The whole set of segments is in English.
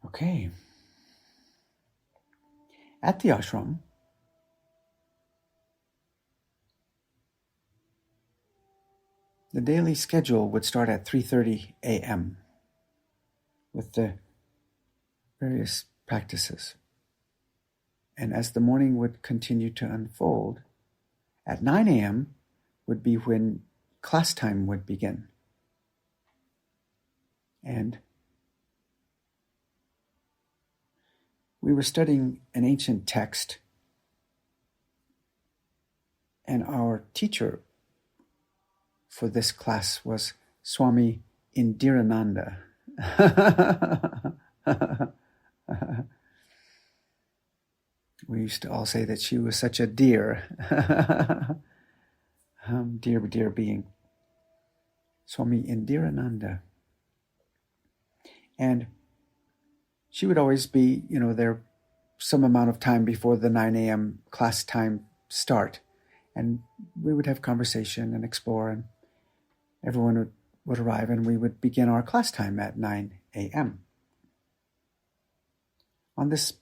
Okay. At the ashram, the daily schedule would start at 3:30 a.m. with the various practices. And as the morning would continue to unfold, at 9 a.m. would be when class time would begin. And we were studying an ancient text, and our teacher for this class was Swami Indirananda. We used to all say that she was such a dear, dear being. Swami Indirananda. And she would always be, there some amount of time before the 9 a.m. class time start. And we would have conversation and explore, and everyone would arrive, and we would begin our class time at 9 a.m. On this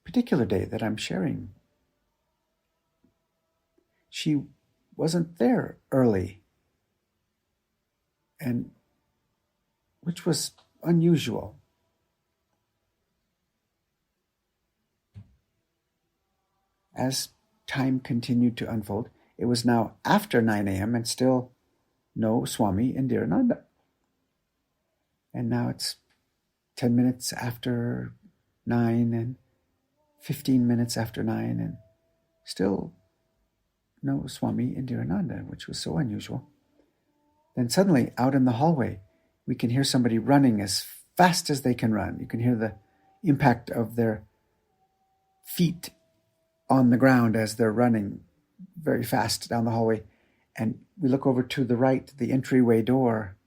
particular day that I'm sharing, she wasn't there early, and which was unusual. As time continued to unfold, it was now after 9 a.m. and still no Swami Indirananda. And now it's 10 minutes after 9 and 15 minutes after 9 and still no Swami Indirananda, which was so unusual. Then suddenly, out in the hallway, we can hear somebody running as fast as they can run. You can hear the impact of their feet on the ground as they're running very fast down the hallway. And we look over to the right, the entryway door,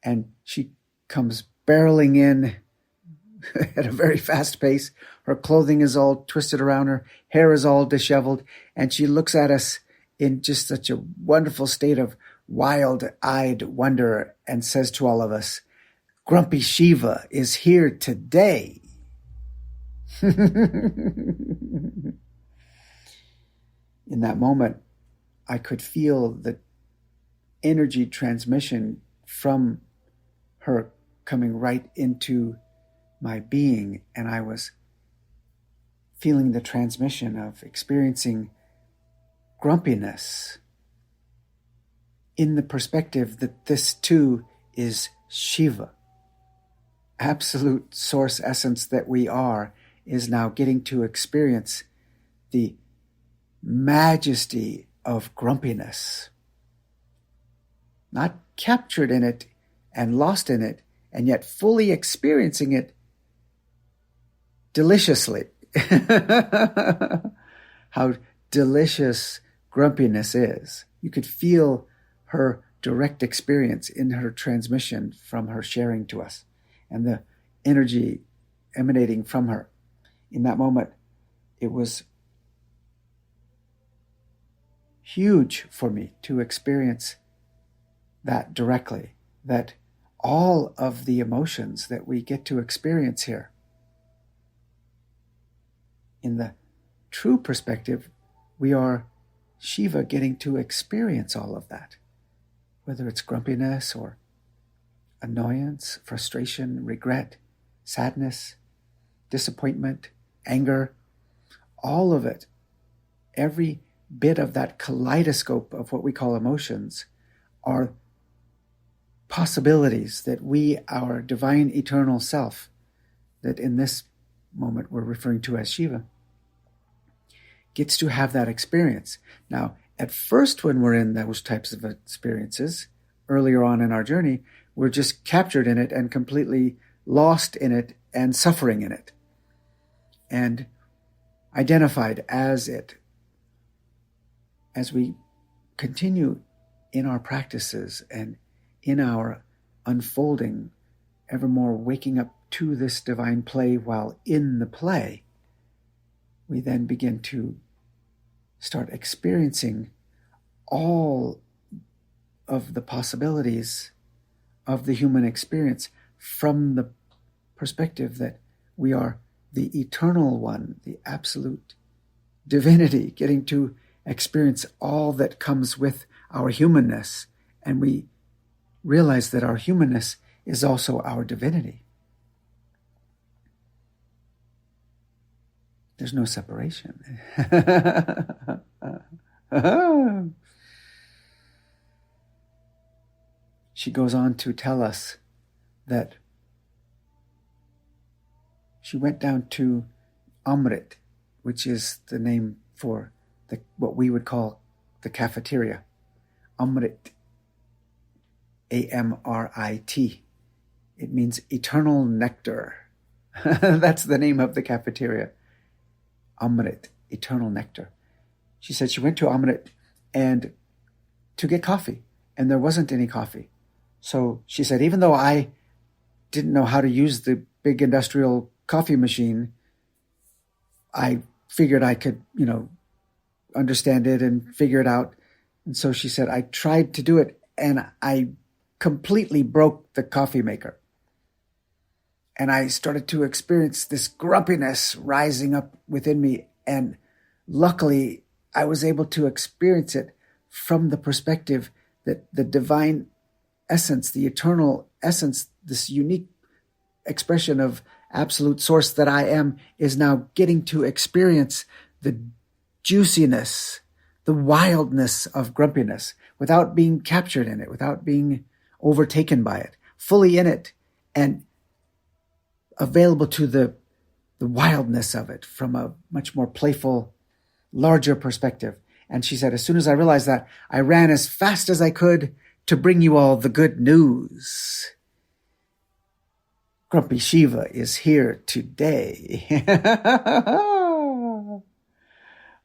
and she comes barreling in at a very fast pace. Her clothing is all twisted around, her hair is all disheveled, and she looks at us in just such a wonderful state of wild-eyed wonder and says to all of us, "Grumpy Shiva is here today." In that moment, I could feel the energy transmission from her coming right into my being, and I was feeling the transmission of experiencing grumpiness in the perspective that this too is Shiva. Absolute source essence that we are is now getting to experience the majesty of grumpiness, not captured in it and lost in it, and yet fully experiencing it deliciously. How delicious grumpiness is. You could feel her direct experience in her transmission from her sharing to us, and the energy emanating from her. In that moment, it was huge for me to experience that directly, that all of the emotions that we get to experience here, in the true perspective, we are Shiva getting to experience all of that, whether it's grumpiness or annoyance, frustration, regret, sadness, disappointment, anger, all of it, every bit of that kaleidoscope of what we call emotions are possibilities that we, our divine eternal self, that in this moment we're referring to as Shiva, gets to have that experience. Now, at first when we're in those types of experiences, earlier on in our journey, we're just captured in it and completely lost in it and suffering in it and identified as it. As we continue in our practices and in our unfolding, evermore waking up to this divine play while in the play, we then begin to start experiencing all of the possibilities of the human experience from the perspective that we are the eternal one, the absolute divinity, getting to experience all that comes with our humanness. And we realize that our humanness is also our divinity. There's no separation. She goes on to tell us that she went down to Amrit, which is the name for what we would call the cafeteria. Amrit, A-M-R-I-T. It means eternal nectar. That's the name of the cafeteria. Amrit, eternal nectar. She said she went to Amrit and to get coffee, and there wasn't any coffee. So she said, even though I didn't know how to use the big industrial coffee machine, I figured I could, understand it and figure it out. And so she said, I tried to do it and I completely broke the coffee maker. And I started to experience this grumpiness rising up within me. And luckily, I was able to experience it from the perspective that the divine essence, the eternal essence, this unique expression of absolute source that I am, is now getting to experience the juiciness, the wildness of grumpiness without being captured in it, without being overtaken by it, fully in it and available to the wildness of it from a much more playful, larger perspective. And she said, as soon as I realized that, I ran as fast as I could to bring you all the good news. Grumpy Shiva is here today.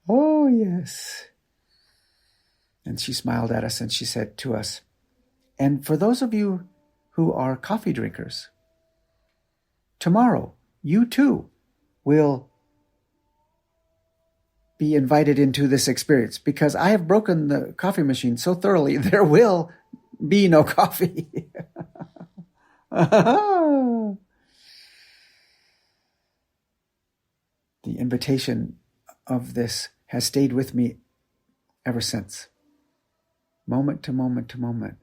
Oh, yes. And she smiled at us and she said to us, and for those of you who are coffee drinkers, tomorrow you too will be invited into this experience because I have broken the coffee machine so thoroughly there will be no coffee. The invitation of this has stayed with me ever since, moment to moment to moment,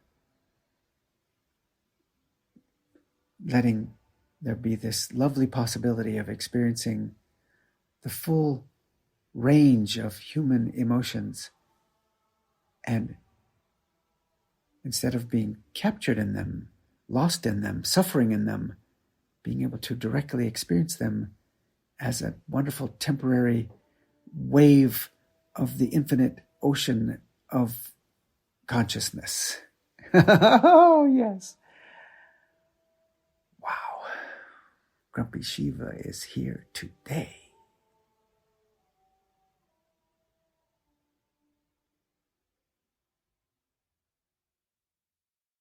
letting there be this lovely possibility of experiencing the full range of human emotions, and instead of being captured in them, lost in them, suffering in them, being able to directly experience them as a wonderful temporary wave of the infinite ocean of consciousness. Oh, yes. Wow. Grumpy Shiva is here today.